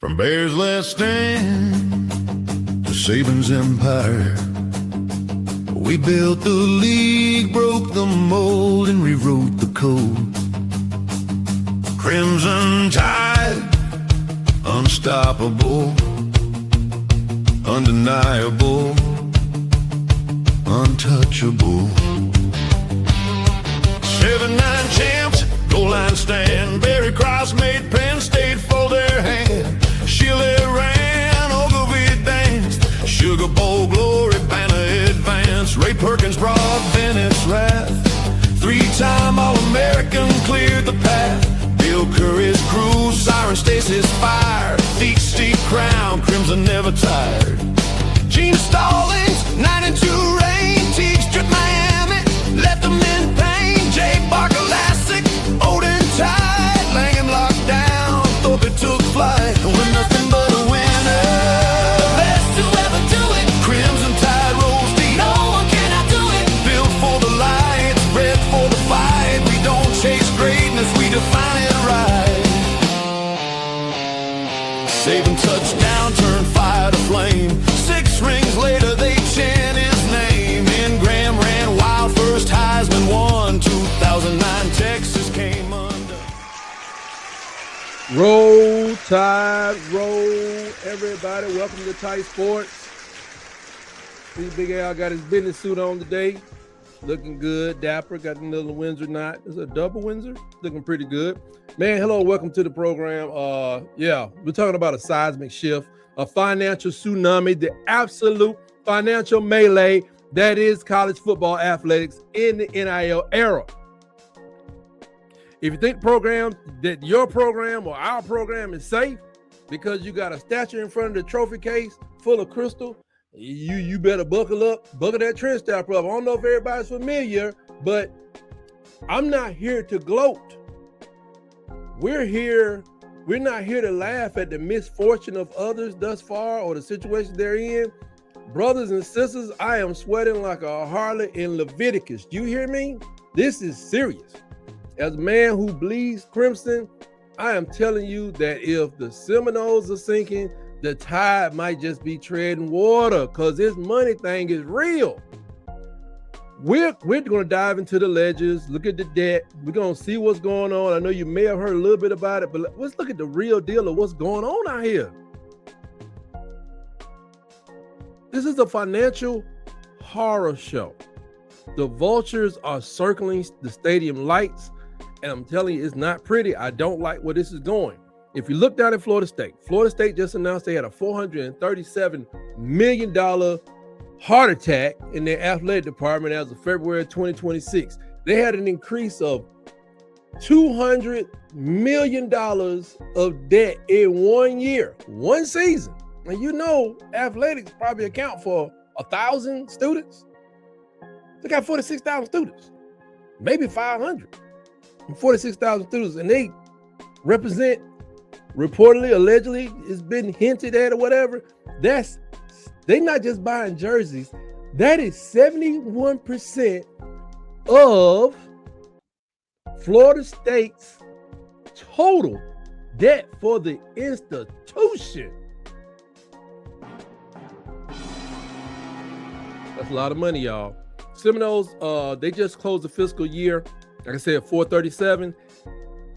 From Bears Last Stand to Saban's empire, we built the league, broke the mold, and rewrote the code. Crimson Tide, unstoppable, undeniable, untouchable. 7-9 champs, goal line stand. Barry Cross made Penn State fold their hand. Chile ran, Ogilvie danced. Sugar Bowl glory, banner advance. Ray Perkins brought Bennett's wrath. 3-time All-American cleared the path. Bill Curry's crew, Siren Stacy's fire. Feet steep crown, Crimson never tired. Gene Stallings, 9-2 reign. Teague stripped Miami, left them in pain. Jay Barker, Lassick, Odin Tide. Langham locked down, Thorpe took flight. We're nothing but a winner. The best to ever do it. Crimson Tide rolls deep. No one cannot do it. Built for the lights, bred for the fight. We don't chase greatness, we define it right. Saban touchdown, turned fire to flame. 6 rings later, they chant his name. And Graham ran wild, first Heisman won. 2009, Texas came undone. Roll Tide, roll, everybody. Welcome to TightSports. See Big Al got his business suit on today. Looking good, dapper. Got another Windsor knot. Is it a double Windsor? Looking pretty good. Man, hello, welcome to the program. We're talking about a seismic shift, a financial tsunami, the absolute financial melee that is college football athletics in the NIL era. If you think program that your program or our program is safe because you got a statue in front of the trophy case full of crystal, you better buckle up, buckle that trench strap up. I don't know if everybody's familiar, but I'm not here to gloat. We're not here to laugh at the misfortune of others thus far or the situation they're in. Brothers and sisters, I am sweating like a harlot in Leviticus. Do you hear me? This is serious. As a man who bleeds crimson, I am telling you that if the Seminoles are sinking, the tide might just be treading water because this money thing is real. We're going to dive into the ledgers, look at the debt. We're going to see what's going on. I know you may have heard a little bit about it, but let's look at the real deal of what's going on out here. This is a financial horror show. The vultures are circling the stadium lights, and I'm telling you, it's not pretty. I don't like where this is going. If you look down at Florida State just announced they had a $437 million heart attack in their athletic department as of February 2026. They had an increase of $200 million of debt in 1 year, one season. And you know, athletics probably account for 1,000 students. They got 46,000 students, maybe 500. 46,000 students, and they represent, reportedly, allegedly, it's been hinted at or whatever. They not just buying jerseys. That is 71% of Florida State's total debt for the institution. That's a lot of money, y'all. Seminoles, they just closed the fiscal year, like I said, 437.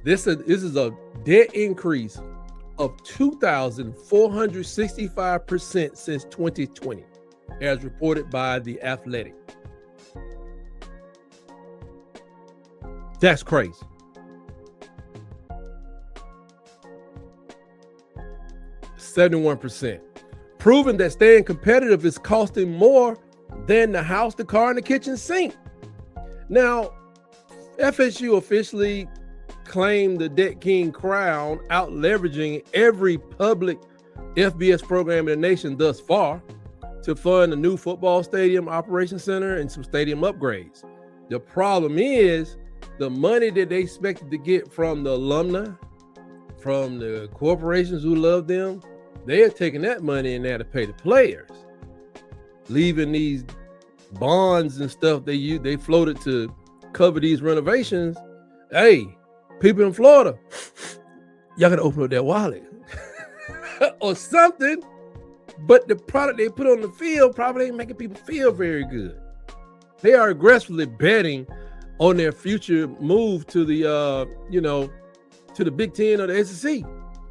This is a debt increase of 2,465% since 2020, as reported by The Athletic. That's crazy. %, proving that staying competitive is costing more than the house, the car, and the kitchen sink. Now, FSU officially claimed the Debt King crown, out leveraging every public FBS program in the nation thus far to fund a new football stadium, operation center, and some stadium upgrades. The problem is the money that they expected to get from the alumni, from the corporations who love them, they are taking that money in there to pay the players, leaving these bonds and stuff they floated to cover these renovations. Hey, people in Florida, y'all gotta open up that wallet. or something, but the product they put on the field probably ain't making people feel very good. They are aggressively betting on their future move to the to the Big Ten or the SEC.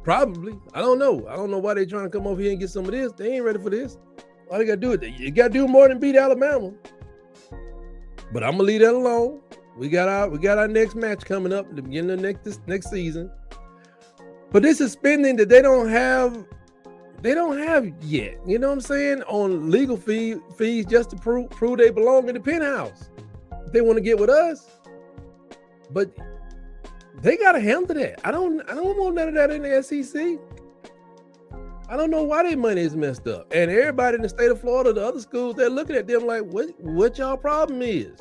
Probably. I don't know. I don't know why they're trying to come over here and get some of this. They ain't ready for this. All they gotta do is you gotta do more than beat Alabama. But I'm gonna leave that alone. We got our next match coming up at the beginning of next season. But this is spending that they don't have yet. You know what I'm saying? On legal fees just to prove they belong in the penthouse. If they want to get with us. But they gotta handle that. I don't want none of that in the SEC. I don't know why their money is messed up. And everybody in the state of Florida, the other schools, they're looking at them like, what y'all problem is?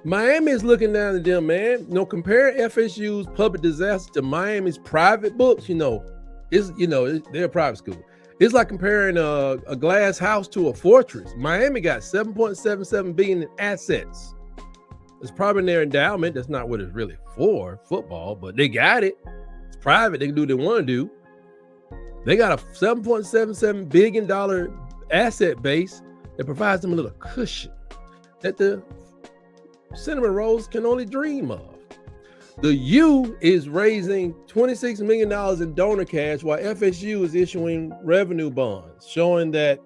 Miami is looking down at them, man. Compare FSU's public disaster to Miami's private books, they're a private school. It's like comparing a glass house to a fortress. Miami got $7.77 billion in assets. It's probably in their endowment. That's not what it's really for, football, but they got it. It's private. They can do what they want to do. They got a $7.77 billion asset base that provides them a little cushion that the cinnamon rolls can only dream of. The U is raising $26 million in donor cash while FSU is issuing revenue bonds, showing that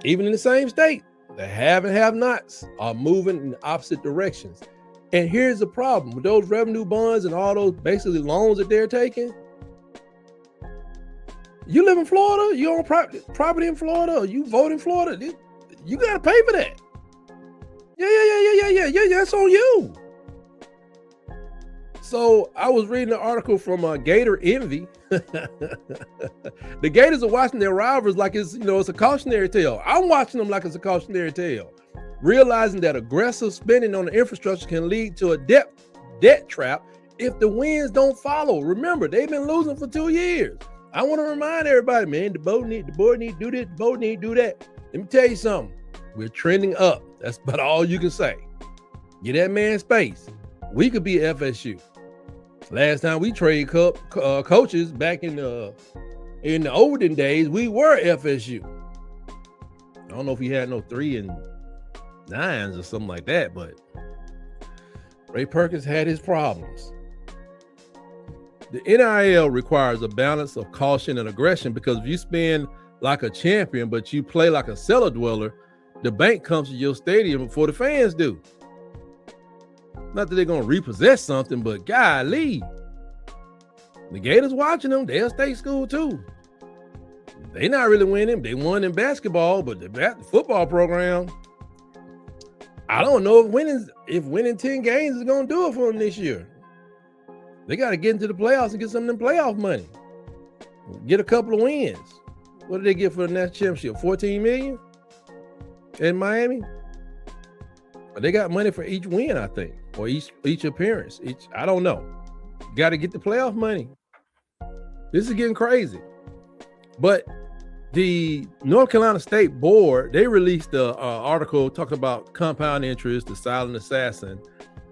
even in the same state, the have and have-nots are moving in opposite directions. And here's the problem with those revenue bonds and all those basically loans that they're taking. You live in Florida, you own property in Florida, or you vote in Florida, you got to pay for that. Yeah, that's on you. So I was reading an article from Gator Envy. The Gators are watching their rivals like it's a cautionary tale. I'm watching them like it's a cautionary tale, realizing that aggressive spending on the infrastructure can lead to a debt trap if the wins don't follow. Remember, they've been losing for 2 years. I want to remind everybody, man, the board need to do this, the board need to do that. Let me tell you something. We're trending up. That's about all you can say. Get that man space. We could be FSU. Last time we trade coaches back in the olden days, we were FSU. I don't know if he had no 3 and 9s or something like that, but Ray Perkins had his problems. The NIL requires a balance of caution and aggression because if you spend like a champion, but you play like a cellar dweller, the bank comes to your stadium before the fans do. Not that they're going to repossess something, but golly, the Gators watching them, they're state school too. They not really winning. They won in basketball, but the football program, I don't know if winning 10 games is going to do it for them this year. They got to get into the playoffs and get some of them playoff money. Get a couple of wins. What did they get for the national championship? $14 million in Miami? But they got money for each win, I think, or each appearance. I don't know. Got to get the playoff money. This is getting crazy. But the North Carolina State Board, they released an article talking about compound interest, the silent assassin.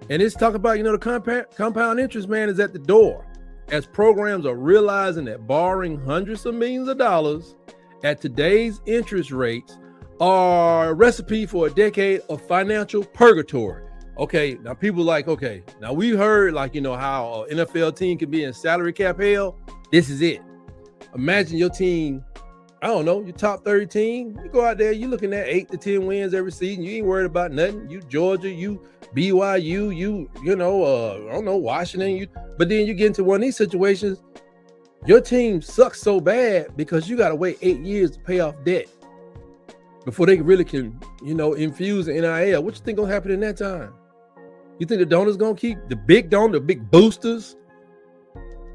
And it's talking about, the compound interest, man, is at the door as programs are realizing that borrowing hundreds of millions of dollars at today's interest rates are a recipe for a decade of financial purgatory. Okay, now people now we heard how an NFL team can be in salary cap hell. This is it. Imagine your team, I don't know, your top 30 team, you go out there, you're looking at 8 to 10 wins every season. You ain't worried about nothing. You Georgia, you BYU, I don't know, Washington. But then you get into one of these situations, your team sucks so bad because you got to wait 8 years to pay off debt before they really can, infuse the NIL. What you think gonna happen in that time? You think the donors gonna keep the big boosters?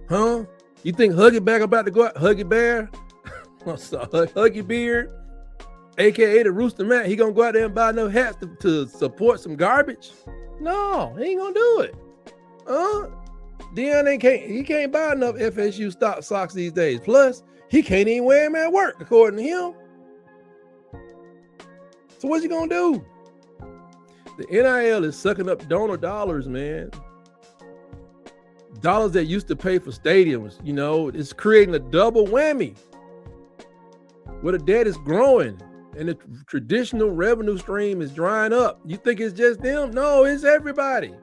Huh? You think Huggy Bear about to go out? Huggy Bear? Huggy Beard, aka the Rooster Matt, he gonna go out there and buy enough hats to support some garbage? No, he ain't gonna do it. Deion can't buy enough FSU socks these days. Plus, he can't even wear them at work, according to him. So what's he gonna do? The NIL is sucking up donor dollars, man. Dollars that used to pay for stadiums, it's creating a double whammy. where the debt is growing and the traditional revenue stream is drying up. You think it's just them? No, it's everybody.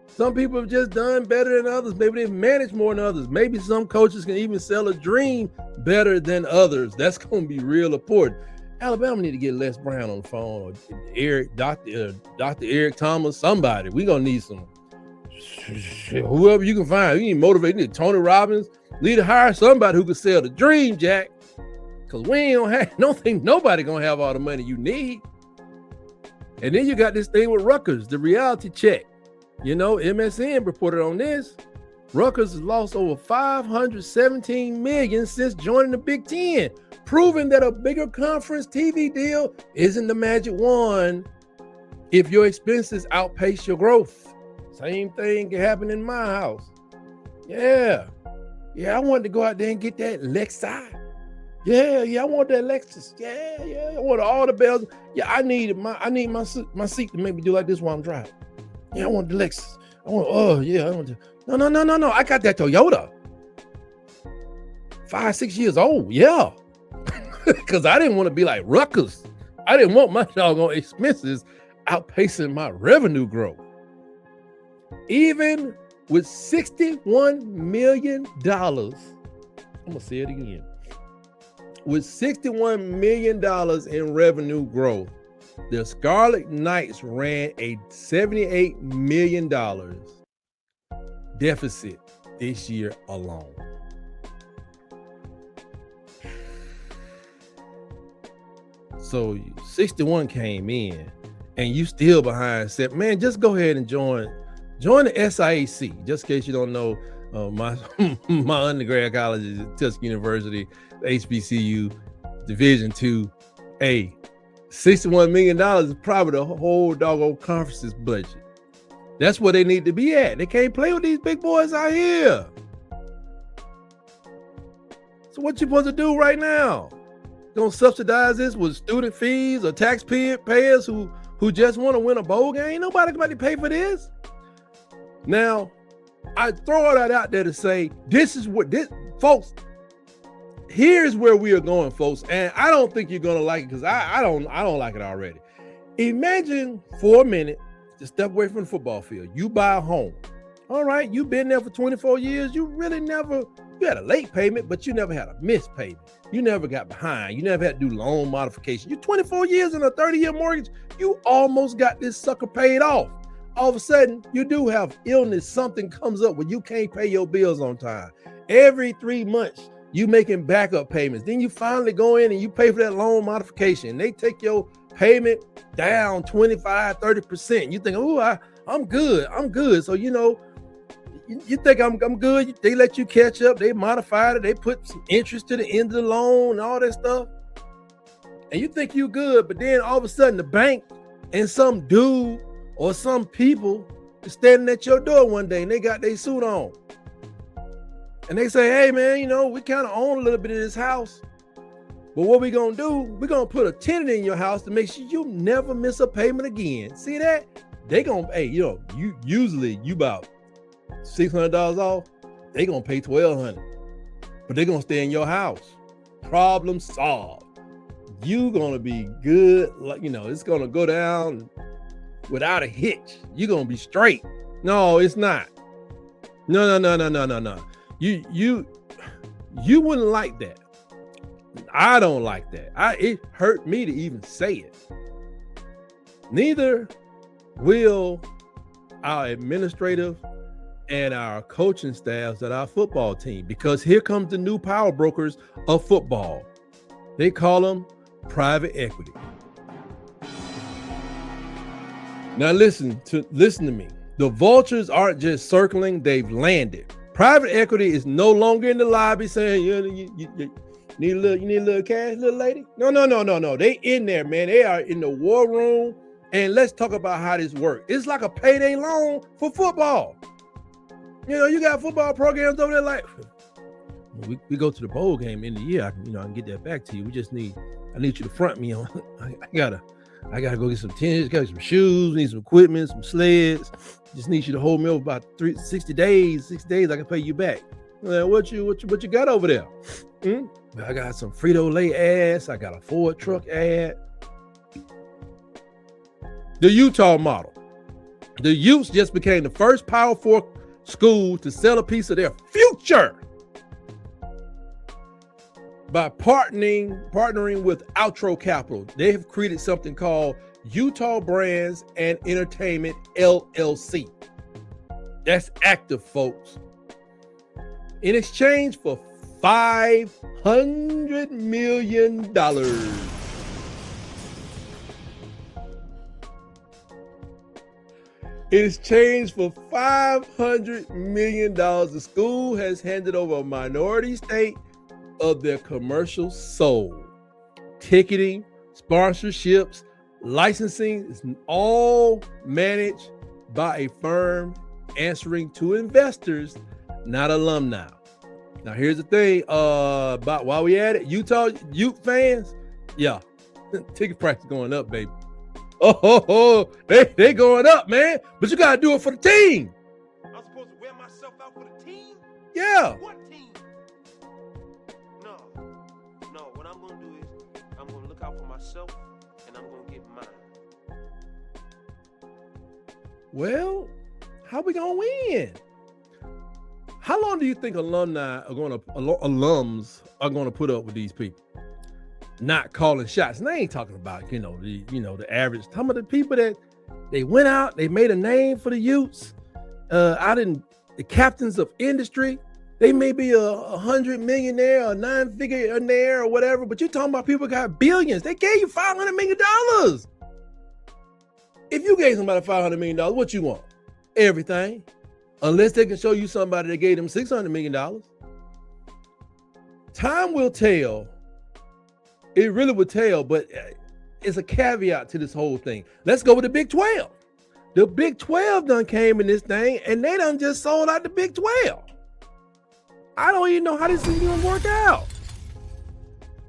Some people have just done better than others. Maybe they've managed more than others. Maybe some coaches can even sell a dream better than others. That's going to be real important. Alabama need to get Les Brown on the phone, or Dr. Eric Thomas, somebody. We're going to need some, whoever you can find. You need to motivate. You need Tony Robbins. Need to hire somebody who can sell the dream, Jack. Because don't think nobody going to have all the money you need. And then you got this thing with Rutgers, the reality check. You know, MSN reported on this. Rutgers has lost over $517 million since joining the Big Ten, proving that a bigger conference TV deal isn't the magic wand if your expenses outpace your growth. Same thing can happen in my house. Yeah, I wanted to go out there and get that Lexus. Yeah, I want that Lexus. Yeah, I want all the bells. Yeah, I need my seat to make me do like this while I'm driving. Yeah, I want the Lexus. I want to. No. I got that Toyota. 5-6 years old. Yeah. Because I didn't want to be like Rutgers. I didn't want my doggone expenses outpacing my revenue growth. Even with $61 million, I'm going to say it again. With $61 million in revenue growth, the Scarlet Knights ran a $78 million deficit this year alone. So 61 came in and you still behind set. Man, just go ahead and join the SIAC. Just in case you don't know, my undergrad college is at Tuskegee University, HBCU, Division II. $61 million is probably the whole doggone conference's budget. That's where they need to be at. They can't play with these big boys out here. So what you supposed to do right now? Gonna subsidize this with student fees or taxpayers who just want to win a bowl game? Ain't nobody going to pay for this. Now, I throw that out there to say, folks, here's where we are going, folks. And I don't think you're going to like it because I don't like it already. Imagine for a minute to step away from the football field. You buy a home. All right, you've been there for 24 years. You had a late payment, but you never had a missed payment. You never got behind. You never had to do loan modification. You're 24 years in a 30-year mortgage. You almost got this sucker paid off. All of a sudden, you do have illness. Something comes up where you can't pay your bills on time. Every 3 months, you making backup payments. Then you finally go in and you pay for that loan modification. They take your payment down 25, 30%. You think, oh, I'm good. So, you think I'm good. They let you catch up. They modified it. They put some interest to the end of the loan and all that stuff. And you think you good, but then all of a sudden the bank and some dude or some people is standing at your door one day and they got their suit on. And they say, hey man, we kind of own a little bit of this house. But what we gonna do, we're gonna put a tenant in your house to make sure you never miss a payment again. See that? They gonna, you usually about $600 off, they gonna pay $1,200, but they gonna stay in your house. Problem solved. You gonna be good, it's gonna go down without a hitch. You gonna be straight. No, it's not. No. You wouldn't like that. I don't like that. It hurt me to even say it. Neither will our administrative and our coaching staffs at our football team, because here comes the new power brokers of football. They call them private equity. Now listen to me. The vultures aren't just circling, they've landed. Private equity is no longer in the lobby saying, you need a little cash, little lady? No. They in there, man. They are in the war room. And let's talk about how this works. It's like a payday loan for football. You got football programs over there like, we go to the bowl game in the year. I can get that back to you. I need you to front me on. I gotta go get some tennis, got some shoes, need some equipment, some sleds. Just need you to hold me over about 60 days. 6 days, I can pay you back. What you got over there? I got some Frito-Lay ads. I got a Ford truck ad. The Utah model. The Utes just became the first Power 4 school to sell a piece of their future by partnering with Outro Capital. They have created something called Utah Brands and Entertainment LLC. That's active, folks. In exchange for $500 million. In exchange for $500 million, the school has handed over a minority stake of their commercial soul. Ticketing, sponsorships, licensing is all managed by a firm answering to investors, not alumni. Now, here's the thing about while we at it, Utah Ute fans, yeah, ticket price is going up, baby. They going up, man. But you gotta do it for the team. I'm supposed to wear myself out for the team? Yeah. What team? No. What I'm gonna do is I'm gonna look out for myself and I'm gonna get mine. Well, how we gonna win? How long do you think alums are gonna put up with these people not calling shots? And I ain't talking about the average. Some of the people that they went out, they made a name for the Utes. The captains of industry. They may be a 100 millionaire or 9-figure-aire or whatever, but you're talking about people got billions. They gave you $500 million. If you gave somebody $500 million, what you want? Everything. Unless they can show you somebody that gave them $600 million. Time will tell. It really will tell, but it's a caveat to this whole thing. Let's go with the Big 12. The Big 12 done came in this thing, and they done just sold out the Big 12. I don't even know how this is going to work out.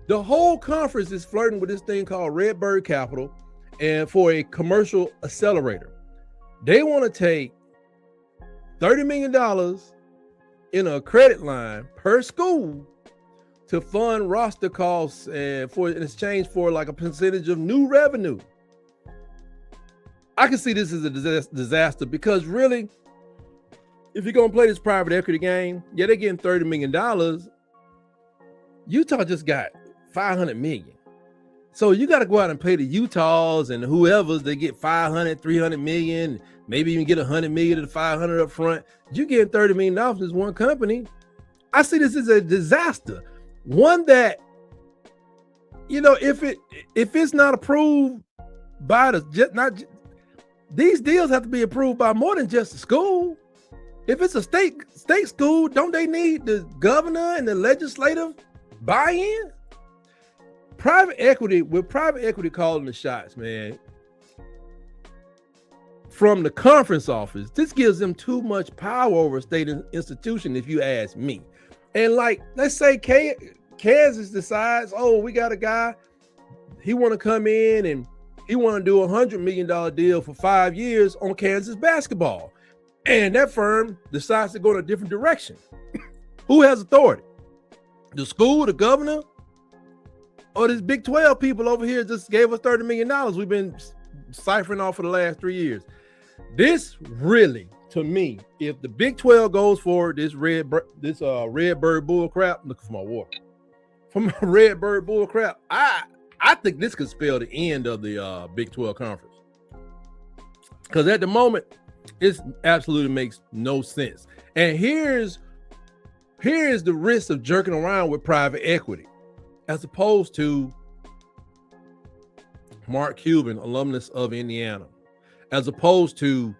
The whole conference is flirting with this thing called Redbird Capital, and for a commercial accelerator. They want to take $30 million in a credit line per school to fund roster costs and in exchange for like a percentage of new revenue. I can see this as a disaster because really, if you're gonna play this private equity game, yeah, they're getting $30 million. Utah just got $500 million. So you got to go out and pay the Utahs and whoever's they get $500, $300 million, maybe even get $100 million to the $500 up front. You getting $30 million from this one company. I see this as a disaster. One that, if it's not approved by these deals have to be approved by more than just the school. If it's a state school, don't they need the governor and the legislative buy-in? Private equity calling the shots, man, from the conference office, this gives them too much power over a state institution, if you ask me. And like, let's say Kansas decides, we got a guy, he want to come in and he want to do $100 million deal for 5 years on Kansas basketball. And that firm decides to go in a different direction. Who has authority? The school, the governor, or this Big 12 people over here just gave us $30 million we've been ciphering off for the last 3 years. This really, to me, if the Big 12 goes forward, this Redbird bull crap, looking for my water. From my Redbird bull crap, I think this could spell the end of the Big 12 conference. Because at the moment, it absolutely makes no sense. And here's the risk of jerking around with private equity, as opposed to Mark Cuban, alumnus of Indiana, as opposed to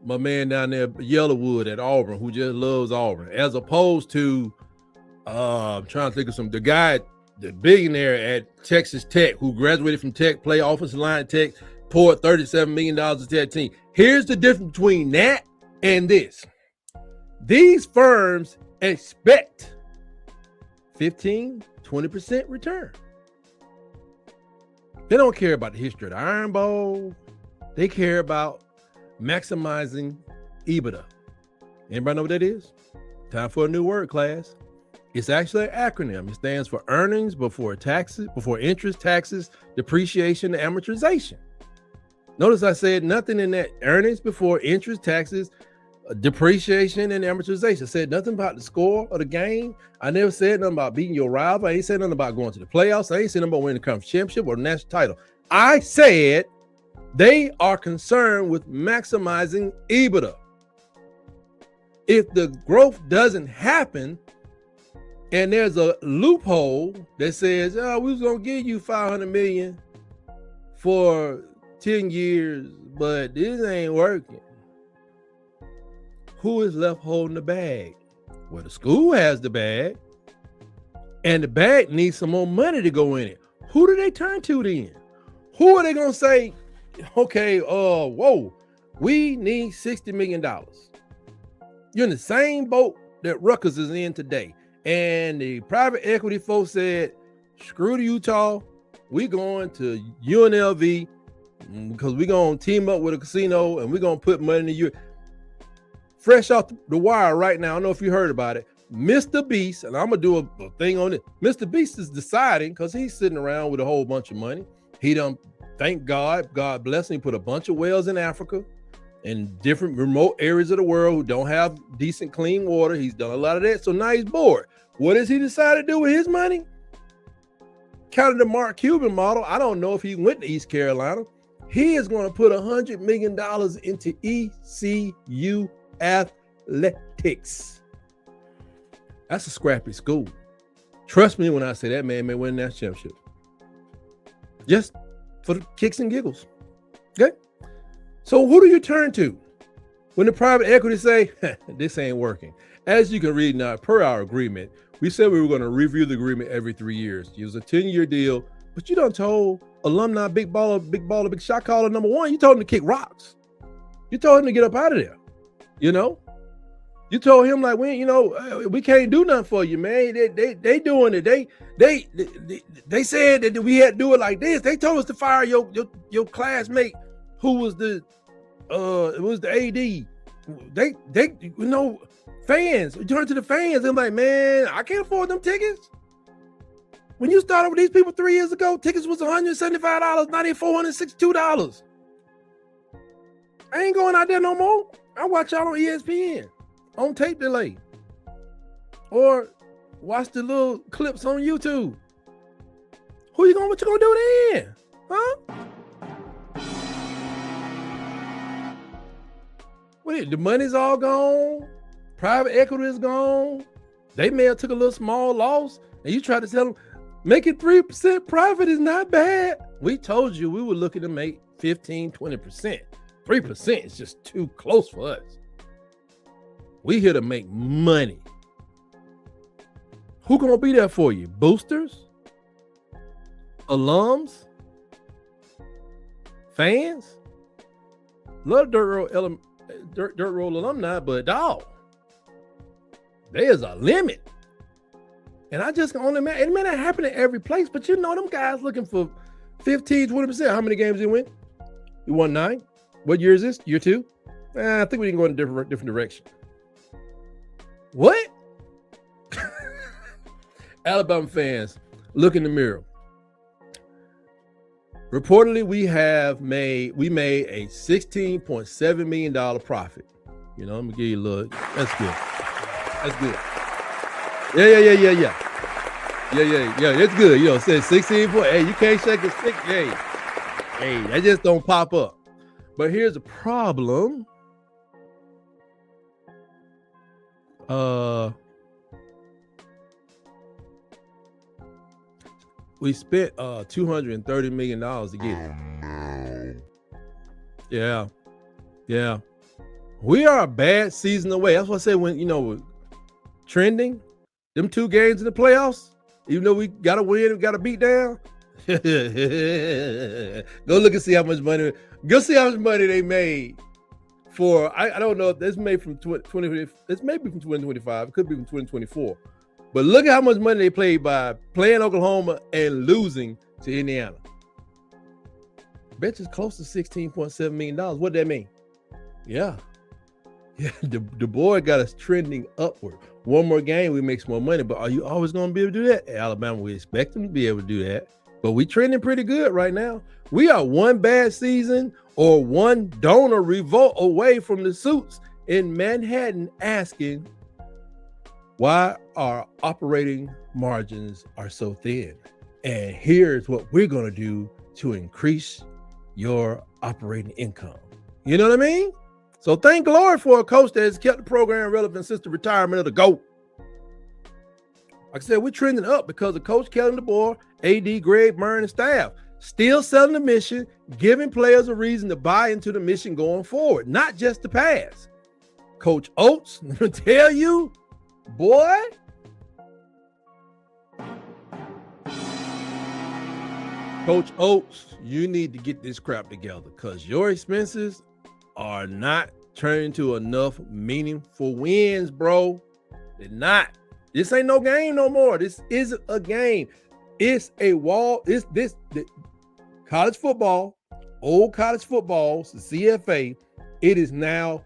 my man down there, Yellowwood at Auburn, who just loves Auburn, as opposed to, I'm trying to think of the billionaire at Texas Tech, who graduated from Tech, played offensive line at Tech, poured $37 million into that team. Here's the difference between that and this. These firms expect 15-20% return. They don't care about the history of the Iron Bowl. They care about maximizing EBITDA. Anybody know what that is? Time for a new word, class. It's actually an acronym. It stands for earnings before taxes, before interest, taxes, depreciation, and amortization. Notice I said nothing in that earnings before interest, taxes, depreciation, and amortization. I said nothing about the score of the game. I never said nothing about beating your rival. I ain't said nothing about going to the playoffs. I ain't said nothing about winning the conference championship or the national title. I said they are concerned with maximizing EBITDA. If the growth doesn't happen, and there's a loophole that says, oh, we was gonna give you $500 million for 10 years, but this ain't working. Who is left holding the bag? Well, the school has the bag, and the bag needs some more money to go in it. Who do they turn to then? Who are they gonna say, okay, whoa, we need $60 million. You're in the same boat that Rutgers is in today. And the private equity folks said, screw the Utah, we going to UNLV because we're going to team up with a casino and we're going to put money in the U. Fresh off the wire right now, I don't know if you heard about it, Mr. Beast, and I'm going to do a thing on it. Mr. Beast is deciding, because he's sitting around with a whole bunch of money. He done, thank God, God bless him, he put a bunch of wells in Africa in different remote areas of the world who don't have decent clean water. He's done a lot of that, so now he's bored. What does he decide to do with his money? Kind of the Mark Cuban model. I don't know if he went to East Carolina. He is going to put $100 million into ECU athletics. That's a scrappy school. Trust me when I say that man may win that championship. Just for the kicks and giggles. Okay? So who do you turn to when the private equity say, this ain't working? As you can read now, per our agreement, we said we were going to review the agreement every 3 years. It was a 10-year deal, but you done told alumni, big baller, big shot caller number one, you told him to kick rocks. You told him to get up out of there. You know, you told him like, we can't do nothing for you, man. They doing it. They said that we had to do it like this. They told us to fire your classmate who was the AD. Fans, we turn to the fans. I'm like, man, I can't afford them tickets. When you started with these people 3 years ago, tickets was $175, now they're $462. I ain't going out there no more. I watch y'all on ESPN on tape delay, or watch the little clips on YouTube. What you gonna do then? Huh? Wait, the money's all gone. Private equity is gone. They may have took a little small loss, and you try to tell them, making 3% profit is not bad. We told you we were looking to make 15, 20%. 3% is just too close for us. We here to make money. Who gonna be there for you? Boosters? Alums? Fans? Love Dirt Road alumni, but dog, there's a limit. And I just can only imagine, it may not happen in every place, but you know them guys looking for 15, 20%. How many games did he win? He won 9. What year is this? Year 2? I think we can go in a different direction. What? Alabama fans, look in the mirror. Reportedly, we made a $16.7 million profit. You know, I'm gonna give you a little. That's good. That's good. Yeah. It's good. You know, said 16. Hey, you can't shake a stick. Hey, that just don't pop up. But here's the problem. We spent $230 million to get it. Yeah. We are a bad season away. That's what I said when, trending, them 2 games in the playoffs, even though we got to win, we got to beat down. Go look and see how much money. Go see how much money they made for. I don't know if this made from 2020. It's maybe from 2025. It could be from 2024. But look at how much money they played by playing Oklahoma and losing to Indiana. Bet you it's close to $16.7 million. What does that mean? Yeah. The boy got us trending upward. one more game, we make some more money. But are you always going to be able to do that? At Alabama, we expect them to be able to do that. But we trending pretty good right now. We are one bad season or one donor revolt away from the suits in Manhattan asking why our operating margins are so thin. And here's what we're going to do to increase your operating income. You know what I mean? So thank Lord for a coach that has kept the program relevant since the retirement of the GOAT. Like I said, we're trending up because of Coach Kellen DeBoer, AD Greg Byrne, and staff still selling the mission, giving players a reason to buy into the mission going forward, not just the pass. Coach Oates, let me tell you, boy, Coach Oates, you need to get this crap together because your expenses are not turning to enough meaningful wins, bro. They're not. This ain't no game no more. This isn't a game. It's a wall. It's this college football, old college football, the CFA. It is now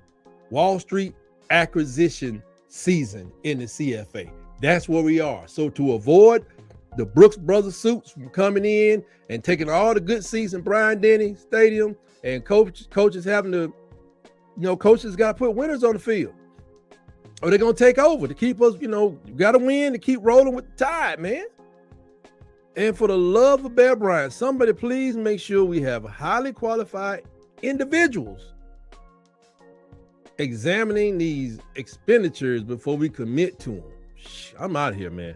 Wall Street acquisition season in the CFA. That's where we are. So to avoid the Brooks Brothers suits from coming in and taking all the good seats in Bryant-Denny Stadium, and coaches having to, coaches got to put winners on the field, or they're going to take over to keep us, you got to win to keep rolling with the tide, man. And for the love of Bear Bryant, somebody please make sure we have highly qualified individuals examining these expenditures before we commit to them. I'm out of here, man.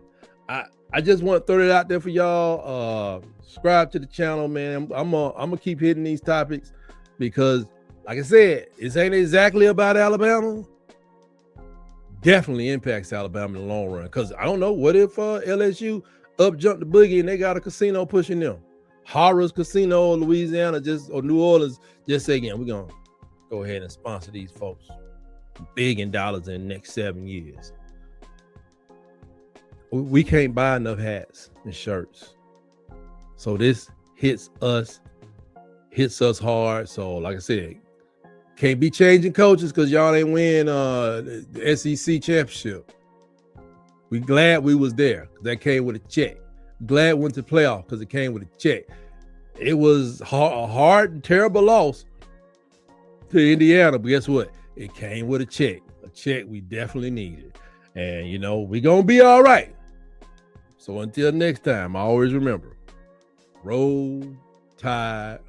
I just want to throw it out there for y'all. Subscribe to the channel, man. I'm gonna keep hitting these topics because, like I said, this ain't exactly about Alabama. Definitely impacts Alabama in the long run. Because I don't know, what if LSU up jump the boogie and they got a casino pushing them? Harrah's Casino, Louisiana, or New Orleans, just say again, we're gonna go ahead and sponsor these folks big in dollars in the next 7 years. We can't buy enough hats and shirts. So this hits us hard. So like I said, can't be changing coaches because y'all ain't win the SEC championship. We glad we was there. That came with a check. Glad went to playoff because it came with a check. It was a hard and terrible loss to Indiana, but guess what? It came with a check we definitely needed. And, we're going to be all right. So until next time, I always remember, roll, tide.